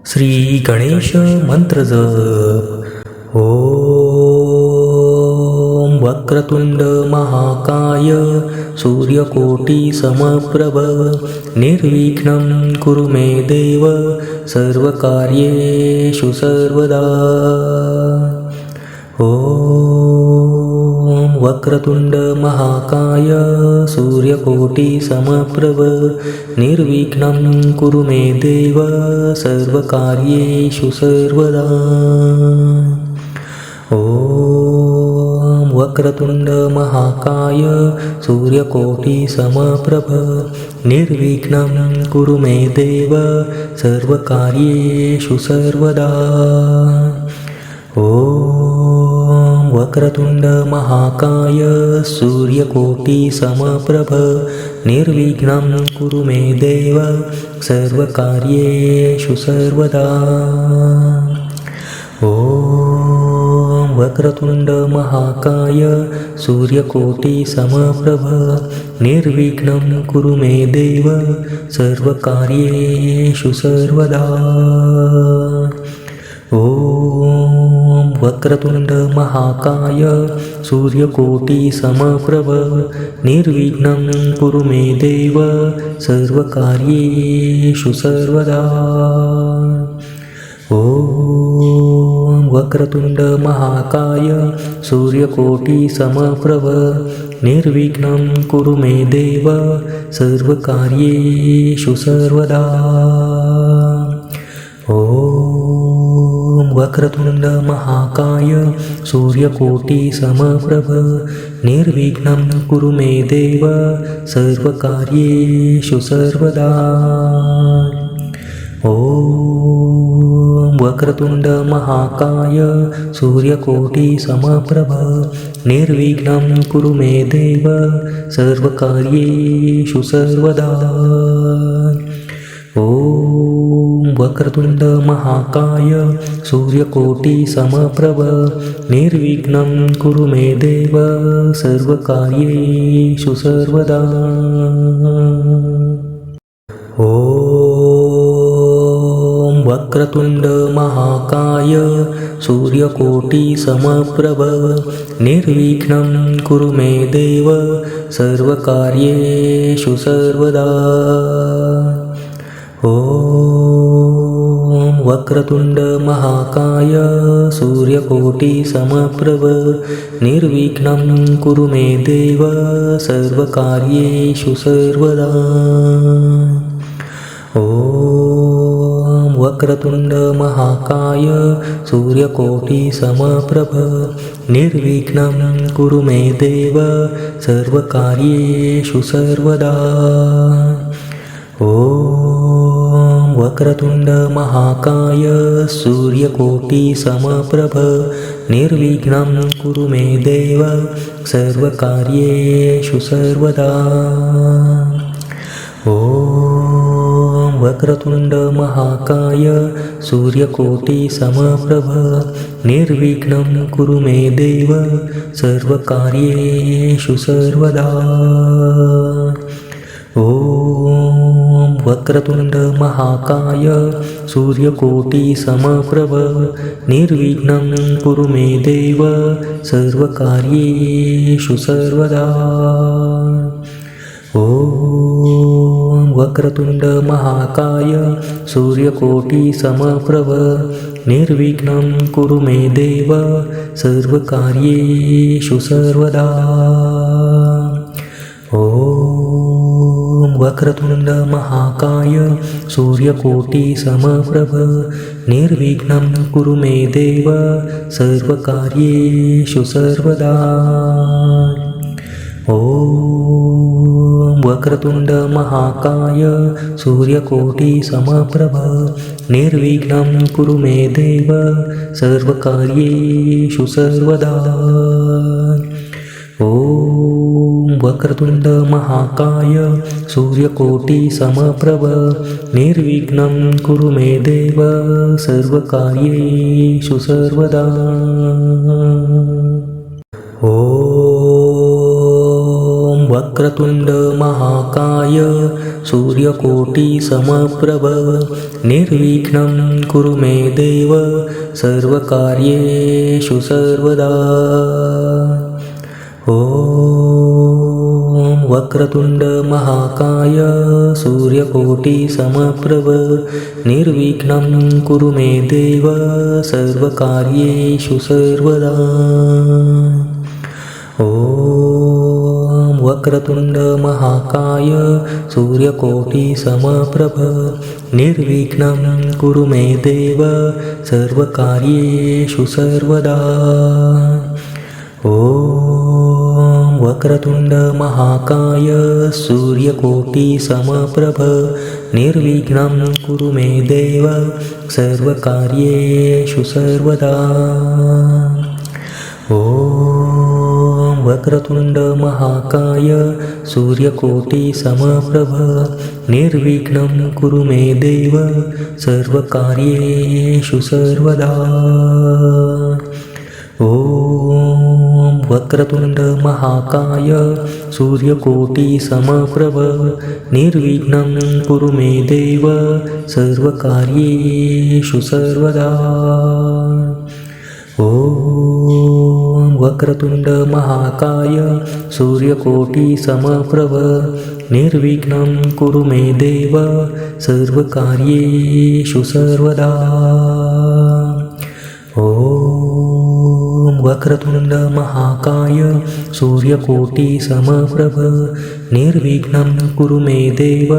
श्री गणेश मंत्र जप। ओम वक्रतुंड महाकाय सूर्यकोटि समप्रभ निर्विघ्नं कुरु मे देव सर्वकार्येषु सर्वदा। ओम वक्रतुंड महाकाय सूर्यकोटि समप्रभ निर्विघ्नं कुरु मे देव सर्वकार्येषु सर्वदा। ओम वक्रतुंड महाकाय सूर्यकोटि समप्रभ निर्विघ्नं कुरु मे देव सर्वकार्येषु सर्वदा। ओम वक्रतुंड महाकाय सूर्यकोटि समप्रभ निर्विघ्नं कुरु मे देव सर्वकार्येषु सर्वदा। ओम वक्रतुंड महाकाय सूर्यकोटि समप्रभ निर्विघ्नं कुरु मे देव सर्वकार्येषु सर्वदा। ओम वक्रतुंड महाकाय सूर्यकोटि समप्रभ निर्विघ्नं कुरु मे देव सर्वकार्येषु सर्वदा। ओम वक्रतुंड महाकाय सूर्यकोटि समप्रभ निर्विघ्नं कुरु मे देव सर्वकार्येषु सर्वदा। ओम वक्रतुंड महाकाय सूर्यकोटि समप्रभ निर्विघ्नं कुरु मे देव सर्वकार्येषु सर्वदा। ओम वक्रतुंड महाकाय सूर्यकोटि समप्रभ निर्विघ्नं कुरु मे देव सर्वकार्येषु सर्वदा। ओम वक्रतुंड महाकाय सूर्यकोटि समप्रभ निर्विघ्नं कुरु मे देव सर्वकार्येषु सर्वदा। ओम वक्रतुंड महाकाय सूर्यकोटि समप्रभ निर्विघ्नं कुरु मे देव सर्वकार्येषु सर्वदा। ओम वक्रतुंड महाकाय सूर्यकोटि समप्रभ निर्विघ्नं कुरु मे देव सर्वकार्येषु सर्वदा। ओम वक्रतुंड महाकाय सूर्यकोटि समप्रभ निर्विघ्नं कुरु मे देव सर्वकार्येषु सर्वदा। ओम वक्रतुंड महाकाय सूर्यकोटि समप्रभ निर्विघ्नं कुरु मे देव सर्वकार्येषु सर्वदा। ओम वक्रतुंड महाकाय सूर्यकोटि समप्रभ निर्विघ्नं कुरु मे देव सर्वकार्येषु सर्वदा। ओम वक्रतुंड महाकाय सूर्यकोटि समप्रभ निर्विघ्नं कुरु मे देव सर्वकार्येषु सर्वदा। ओम वक्रतुंड महाकाय सूर्यकोटि समप्रभ निर्विघ्नं कुरु मे देव सर्वकार्येषु सर्वदा। ओम वक्रतुंड महाकाय सूर्यकोटि समप्रभ निर्विघ्नं कुरु मे देव सर्वकार्येषु सर्वदा। ओम वक्रतुंड महाकाय सूर्यकोटि समप्रभ निर्विघ्नं कुरु मे देव सर्वकार्येषु सर्वदा। ओम वक्रतुंड महाकाय सूर्यकोटि समप्रभ निर्विघ्नं कुरु मे देव सर्वकार्येषु सर्वदा। ओम वक्रतुंड महाकाय सूर्यकोटिसमप्रभ निर्विघ्नं कुरु मे देव सर्वकार्येषु सर्वदा। ॐ वक्रतुंड महाकाय सूर्यकोटिसमप्रभ निर्विघ्नं कुरु मे देव सर्वकार्येषु सर्वदा। ॐ वक्रतुंड महाकाय सूर्यकोटिसमप्रभ निर्विघ्नं कुरु मे देव सर्वकार्येषु सर्वदा। ॐ वक्रतुंड महाकाय सूर्यकोटिसमप्रभ निर्विघ्नं कुरु मे देव सर्वकार्येषु सर्वदा। ॐ वक्रतुंड महाकाय सूर्यकोटिसमप्रभ निर्विघ्नं कुरु मे देव सर्वकार्येषु सर्वदा। ॐ वक्रतुंड महाकाय सूर्यकोटिसमप्रभ निर्विघ्नं कुरु मे देव सर्वकार्येषु सर्वदा। ॐ वक्रतुंड महाकाय सूर्यकोटिसमप्रभ निर्विघ्नं कुरु मे देव सर्वकार्येषु सर्वदा। ॐ वक्रतुंड महाकाय सूर्यकोटिसमप्रभ निर्विघ्नं कुरु मे देव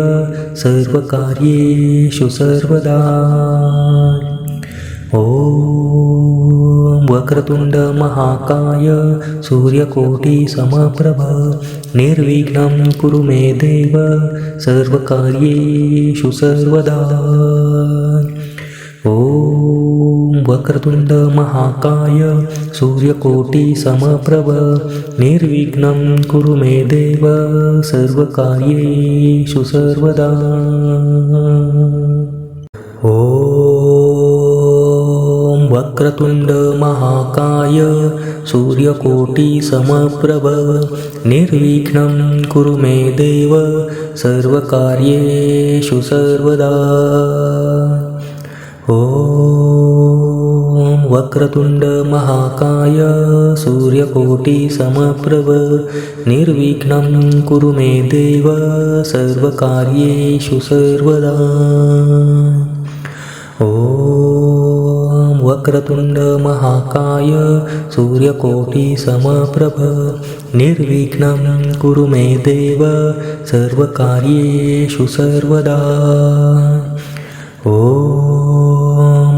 सर्वकार्येषु सर्वदा। ॐ वक्रतुंड महाकाय सूर्यकोटिसमप्रभ निर्विघ्नं कुरु मे देव सर्वकार्येषु सर्वदा। ॐ वक्रतुंड महाकाय सूर्यकोटिसमप्रभ निर्विघ्नं कुरु मे देव सर्वकार्येषु सर्वदा। ॐ वक्रतुंड महाकाय सूर्यकोटिसमप्रभ निर्विघ्नं कुरु मे देव सर्वकार्येषु सर्वदा। ॐ वक्रतुंड महाकाय सूर्यकोटिसमप्रभ निर्विघ्नं कुरु मे देव सर्वकार्येषु सर्वदा। ॐ वक्रतुंड महाकाय सूर्यकोटिसमप्रभ निर्विघ्नं कुरु मे देव सर्वकार्येषु सर्वदा। ॐ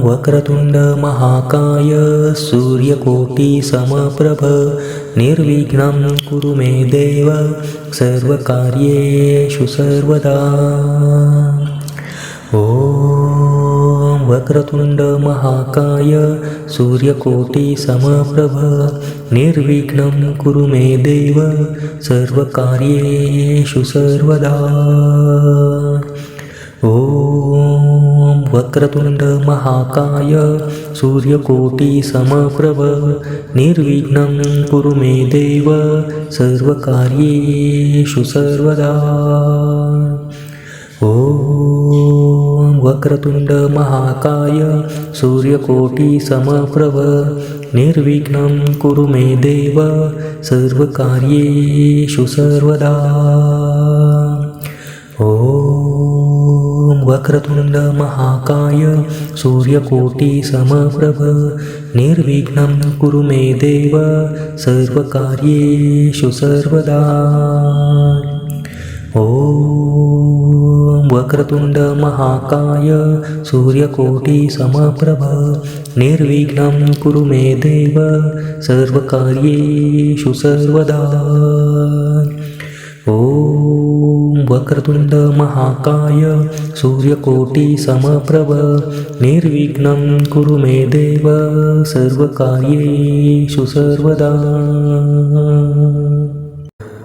वक्रतुंड महाकाय सूर्यकोटिसमप्रभ निर्विघ्नं कुरु मे देव सर्वकार्येषु सर्वदा। ॐ वक्रतुंड महाकाय सूर्यकोटिसमप्रभ निर्विघ्नं कुरु मे देव सर्वकार्येषु सर्वदा। ॐ वक्रतुंड महाकाय सूर्यकोटिसमप्रभ निर्विघ्नं कुरु मे देव सर्वकार्येषु सर्वदा। ॐ वक्रतुंड महाकाय सूर्यकोटिसमप्रभ निर्विघ्नं कुरु मे देव सर्वकार्येषु सर्वदा। ॐ वक्रतुंड महाकाय सूर्यकोटिसमप्रभ निर्विघ्नं कुरु मे देव सर्वकार्येषु सर्वदा। ॐ वक्रतुंड महाकाय सूर्यकोटिसमप्रभ निर्विघ्नं कुरु मे देव सर्वकार्येषु सर्वदा। ॐ वक्रतुंड महाकाय सूर्यकोटिसमप्रभ निर्विघ्नं कुरु मे देव सर्वकार्येषु सर्वदा।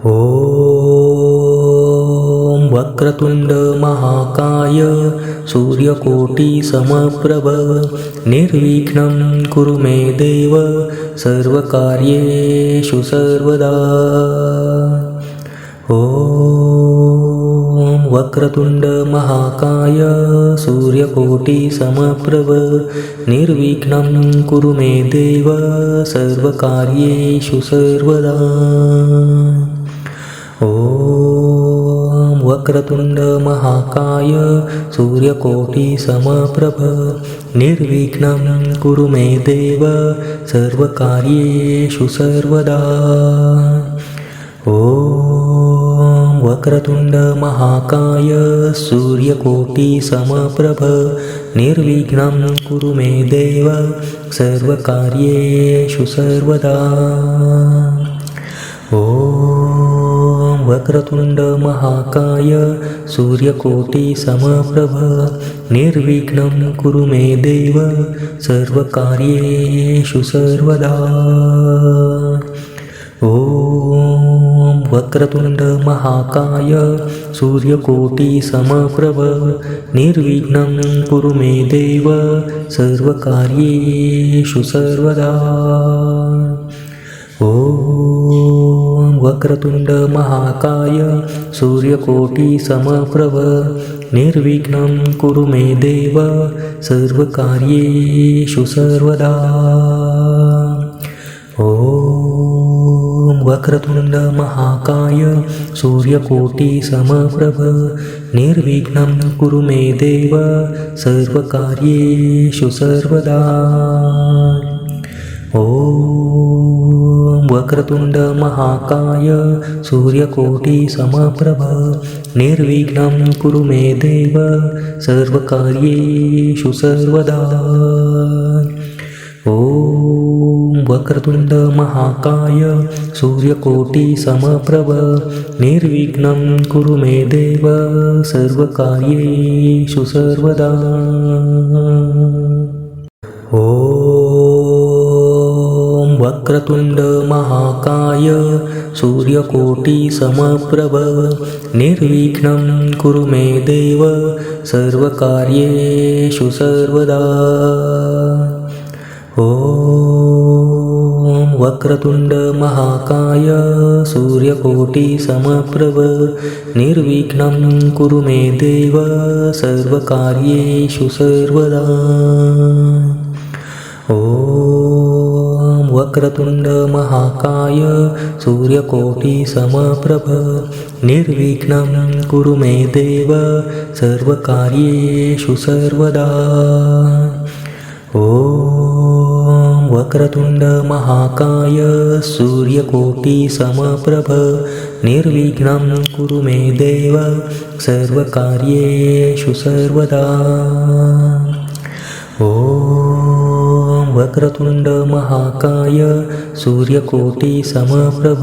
ॐ वक्रतुंड महाकाय सूर्यकोटिसमप्रभ निर्विघ्नं कुरु मे देव सर्वकार्येषु सर्वदा। ॐ ॐ वक्रतुंड महाकाय सूर्यकोटि समप्रभ निर्विघ्नं कुरु मे देव सर्वकार्येषु सर्वदा। ॐ वक्रतुंड महाकाय सूर्यकोटि समप्रभ निर्विघ्नं कुरु मे देव सर्वकार्येषु सर्वदा। ॐ वक्रतुंड महाकाय सूर्यकोटि समप्रभ निर्विघ्नं कुरु मे देव सर्वकार्येषु सर्वदा। ॐ वक्रतुंड महाकाय सूर्यकोटि समप्रभ निर्विघ्नं कुरु मे देव सर्वकार्येषु सर्वदा। ॐ वक्रतुंड महाकाय सूर्यकोटि समप्रभ निर्विघ्नं कुरु मे देव सर्वकार्येषु सर्वदा। ॐ वक्रतुंड महाकाय सूर्यकोटि समप्रभ निर्विघ्नं कुरु मे देव सर्वकार्येषु सर्वदा। ॐ वक्रतुंड महाकाय सूर्यकोटि समप्रभ निर्विघ्नं कुरु मे देव सर्वकार्येषु सर्वदा। ॐ वक्रतुंड महाकाय सूर्यकोटि समप्रभ निर्विघ्नं कुरु मे देव सर्वकार्येषु सर्वदा। ॐ वक्रतुंड महाकाय सूर्यकोटि समप्रभ निर्विघ्नं कुरु मे देव सर्वकार्येषु सर्वदा। ॐ वक्रतुंड महाकाय सूर्यकोटि समप्रभ निर्विघ्नं कुरु मे देव सर्वकार्येषु सर्वदा। ॐ वक्रतुंड महाकाय सूर्यकोटि समप्रभ निर्विघ्नं कुरु मे देव सर्वकार्येषु सर्वदा। ॐ वक्रतुंड महाकाय सूर्यकोटि समप्रभ निर्विघ्नं कुरु मे देव सर्वकार्येषु सर्वदा। ॐ वक्रतुंड महाकाय सूर्यकोटि समप्रभ निर्विघ्नं कुरु मे देव सर्वकार्येषु सर्वदा। ॐ वक्रतुंड महाकाय सूर्यकोटि समप्रभ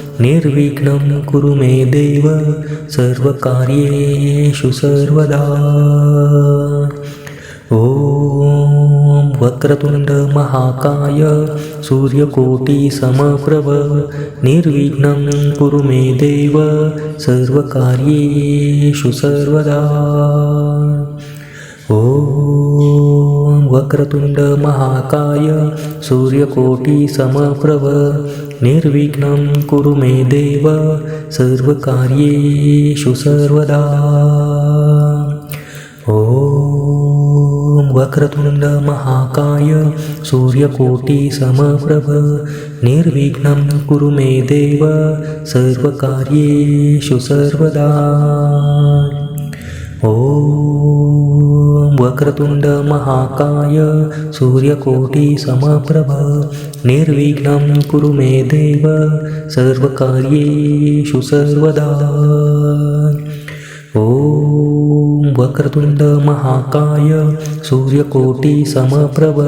निर्विघ्नं कुरु मे देव सर्वकार्येषु सर्वदा। ॐ वक्रतुंड महाकाय सूर्यकोटि समप्रभ निर्विघ्नं कुरु मे देव सर्वकार्येषु सर्वदा। ॐ वक्रतुंड महाकाय सूर्यकोटि समप्रभ निर्विघ्नं कुरु मे देव सर्वकार्येषु सर्वदा। ॐ वक्रतुंड महाकाय सूर्यकोटि समप्रभ निर्विघ्नं कुरु मे देव सर्वकार्येषु सर्वदा। ॐ वक्रतुंड महाकाय सूर्यकोटि समप्रभ निर्विघ्नं कुरु मे देव सर्वकार्येषु सर्वदा। ॐ वक्रतुंड महाकाय सूर्यकोटि समप्रभ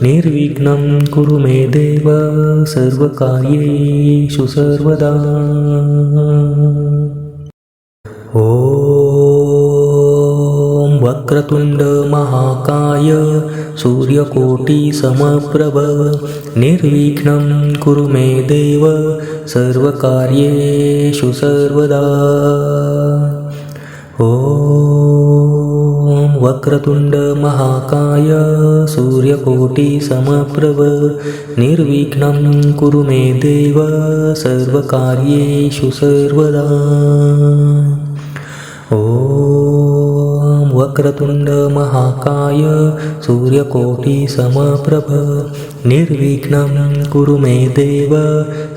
निर्विघ्नं कुरु मे देव सर्वकार्येषु सर्वदा। ॐ वक्रतुंड महाकाय सूर्यकोटि समप्रभ निर्विघ्नं कुरु मे देव सर्वकार्येषु सर्वदा। ॐ वक्रतुंड महाकाय सूर्यकोटि समप्रभ निर्विघ्नं कुरु मे देव सर्वकार्येषु सर्वदा। ॐ वक्रतुंड महाकाय सूर्यकोटि समप्रभ निर्विघ्नं कुरु मे देव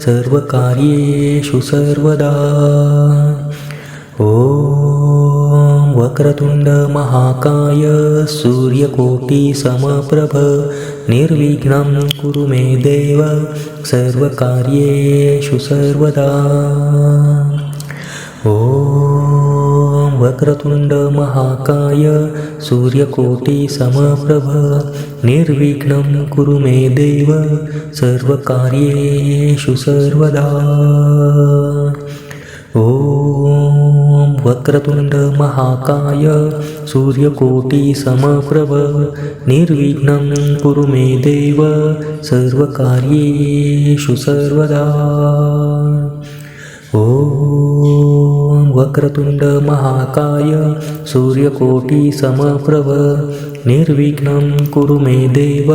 सर्वकार्येषु सर्वदा। ॐ वक्रतुंड महाकाय सूर्यकोटि समप्रभ निर्विघ्नं कुरु मे देव सर्वकार्येषु सर्वदा। ॐ वक्रतुंड महाकाय सूर्यकोटि समप्रभ निर्विघ्नं कुरु मे देव सर्वकार्येषु सर्वदा। ॐ वक्रतुंड महाकाय सूर्यकोटि समप्रभ निर्विघ्नं कुरु मे देव सर्वकार्येषु सर्वदा। ॐ वक्रतुंड महाकाय सूर्यकोटि समप्रभ निर्विघ्नं कुरु मे देव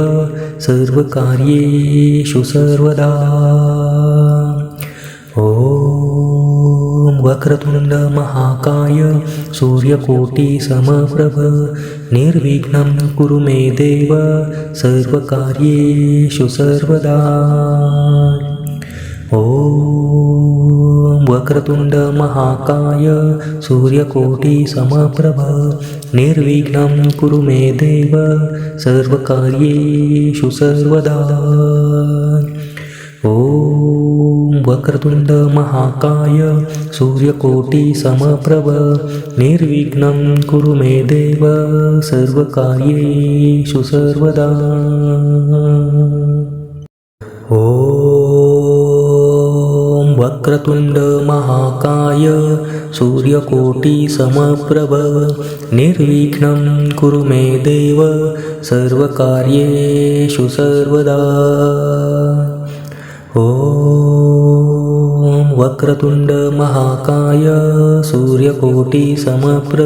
सर्वकार्येषु सर्वदा। ॐ वक्रतुंड महाकाय सूर्यकोटि समप्रभ निर्विघ्नं कुरु मे देव सर्वकार्येषु सर्वदा। ॐ वक्रतुंड महाकाय सूर्यकोटि समप्रभ निर्विघ्नं कुरु मे देव सर्वकार्येषु सर्वदा। ॐ वक्रतुंड महाकाय सूर्यकोटि समप्रभ निर्विघ्नं कुरु मे देव सर्वकार्येषु सर्वदा। ॐ वक्रतुंड महाकाय सूर्यकोटि समप्रभ निर्विघ्नं कुरु मे देव सर्वकार्येषु सर्वदा। ॐ वक्रतुंड महाकाय सूर्यकोटि समप्रभ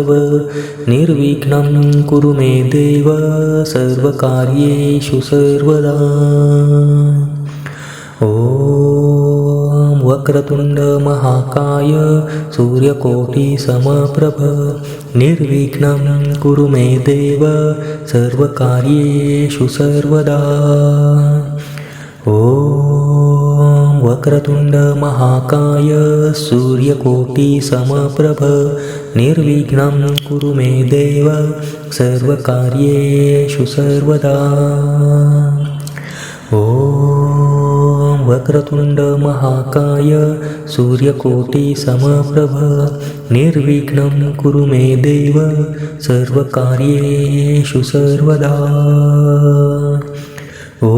निर्विघ्नं कुरु मे देव सर्वकार्येषु सर्वदा। ॐ वक्रतुंड महाकाय सूर्यकोटि समप्रभ निर्विघ्नं कुरु मे देव सर्वकार्येषु सर्वदा। ॐ वक्रतुंड महाकाय सूर्यकोटि समप्रभ निर्विघ्नं कुरु मे देव सर्वकार्येषु सर्वदा। ॐ वक्रतुंड महाकाय सूर्यकोटि समप्रभ निर्विघ्नं कुरु मे देव सर्वकार्येषु सर्वदा।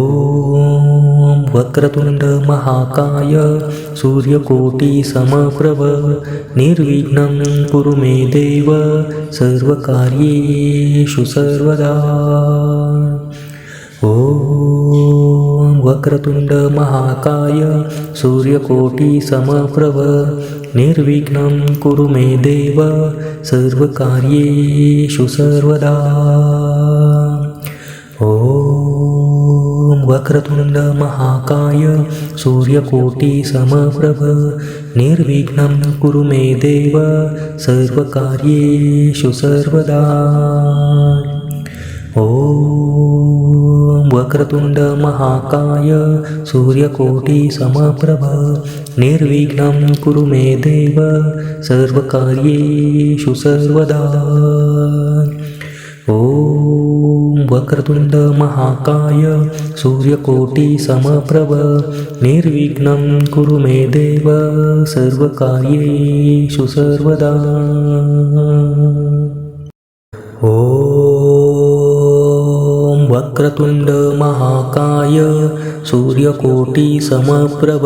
ॐ वक्रतुंड महाकाय सूर्यकोटि समप्रभ निर्विघ्नं कुरु मे देव सर्वकार्येषु सर्वदा। ॐ वक्रतुंड महाकाय सूर्यकोटि समप्रभ निर्विघ्नं कुरु मे देव सर्वकार्येषु सर्वदा। ॐ वक्रतुंड महाकाय सूर्यकोटि समप्रभ निर्विघ्नं कुरु मे देव सर्वकार्येषु सर्वदा। ॐ वक्रतुंड महाकाय सूर्यकोटि समप्रभ निर्विघ्नं कुरु मे देव सर्वकार्येषु सर्वदा। ॐ वक्रतुंड महाकाय सूर्यकोटि समप्रभ निर्विघ्नं कुरु मे देव सर्वकार्येषु सर्वदा। ॐ वक्रतुंड महाकाय सूर्यकोटि समप्रभ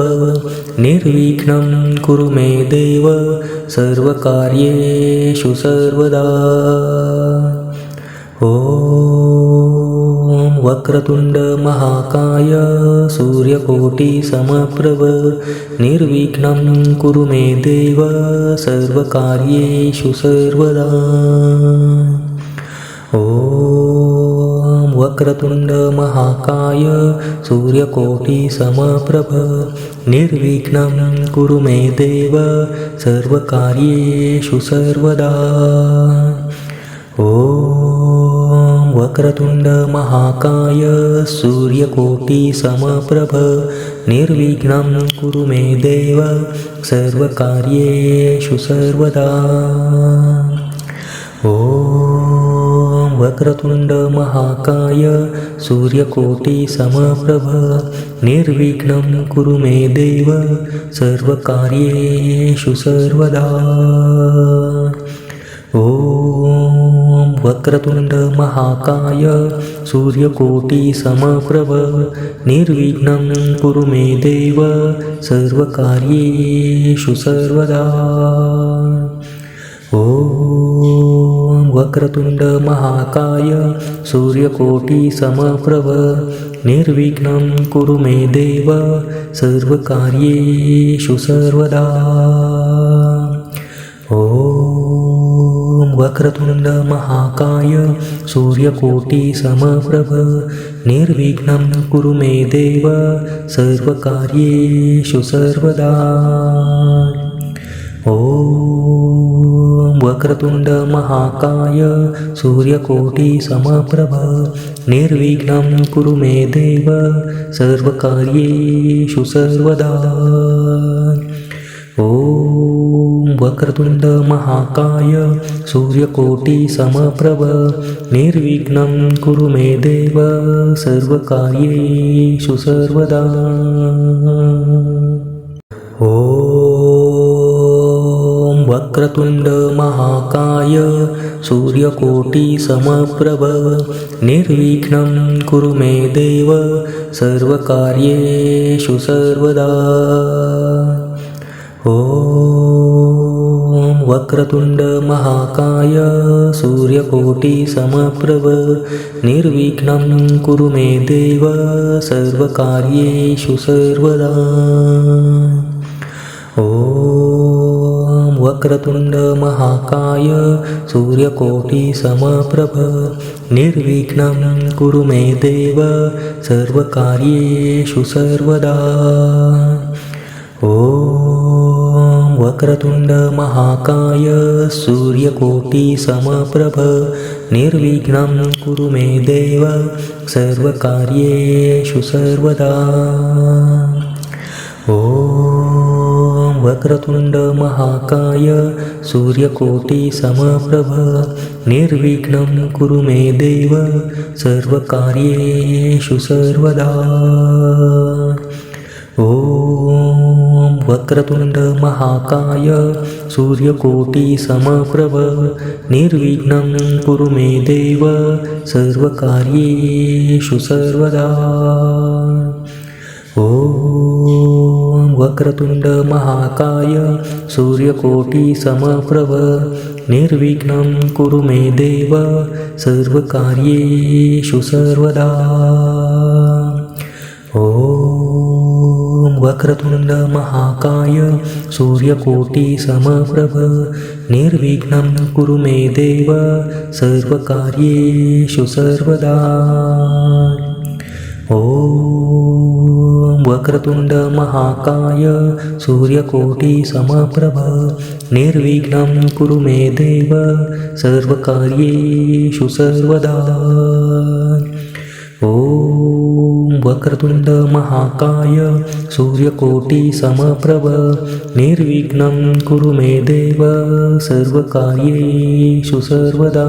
निर्विघ्नं कुरु मे देव सर्वकार्येषु सर्वदा। ॐ वक्रतुंड महाकाय सूर्यकोटि समप्रभ निर्विघ्नं कुरु मे देव सर्वकार्येषु सर्वदा। ॐ वक्रतुंड महाकाय सूर्यकोटि समप्रभ निर्विघ्नं कुरु मे देव सर्वकार्येषु सर्वदा। ॐ वक्रतुंड महाकाय सूर्यकोटि समप्रभ निर्विघ्नं कुरु मे देव सर्वकार्येषु सर्वदा। ॐ वक्रतुंड महाकाय सूर्यकोटि समप्रभ निर्विघ्नं कुरु मे देव सर्वकार्येषु सर्वदा। ॐ वक्रतुंड महाकाय सूर्यकोटि समप्रभ निर्विघ्नं कुरु मे देव सर्वकार्येषु सर्वदा। ॐ वक्रतुंड महाकाय सूर्यकोटि समप्रभ निर्विघ्नं कुरु मे देव सर्वकार्येषु सर्वदा। ॐ वक्रतुंड महाकाय सूर्यकोटि समप्रभ निर्विघ्नं कुरु मे देव सर्वकार्येषु सर्वदा। ॐ वक्रतुंड महाकाय सूर्यकोटि समप्रभ निर्विघ्नं कुरु मे देव सर्वकार्येषु सर्वदा। ॐ वक्रतुंड महाकाय सूर्यकोटि समप्रभ निर्विघ्नं कुरु मे देव सर्वकार्येषु सर्वदा। ॐ वक्रतुंड महाकाय सूर्यकोटि समप्रभ निर्विघ्नं कुरु मे देव सर्वकार्येषु सर्वदा। ॐ वक्रतुंड महाकाय सूर्यकोटि समप्रभ निर्विघ्नं कुरु मे देव सर्वकार्येषु सर्वदा। ॐ वक्रतुंड महाकाय सूर्यकोटि समप्रभ निर्विघ्नं कुरु मे देव सर्वकार्येषु सर्वदा। ॐ वक्रतुंड महाकाय सूर्यकोटि समप्रभ निर्विघ्नं कुरु मे देव सर्वकार्येषु सर्वदा। ॐ वक्रतुंड महाकाय सूर्यकोटि समप्रभ निर्विघ्नं कुरु मे देव सर्वकार्येषु सर्वदा। ॐ वक्रतुंड महाकाय सूर्यकोटि समप्रभ निर्विघ्नं कुरु मे देव सर्वकार्येषु सर्वदा। ॐ वक्रतुंड महाकाय सूर्यकोटि समप्रभ निर्विघ्नं कुरु मे देव सर्वकार्येषु सर्वदा। ॐ वक्रतुंड महाकाय सूर्यकोटि समप्रभ निर्विघ्नं कुरु मे देव सर्वकार्येषु सर्वदा। ॐ वक्रतुंड महाकाय सूर्यकोटि समप्रभ निर्विघ्नं कुरु मे देव सर्वकार्येषु सर्वदा। ॐ वक्रतुंड महाकाय सूर्यकोटि समप्रभ निर्विघ्नं कुरु मे देव सर्वकार्येषु सर्वदा।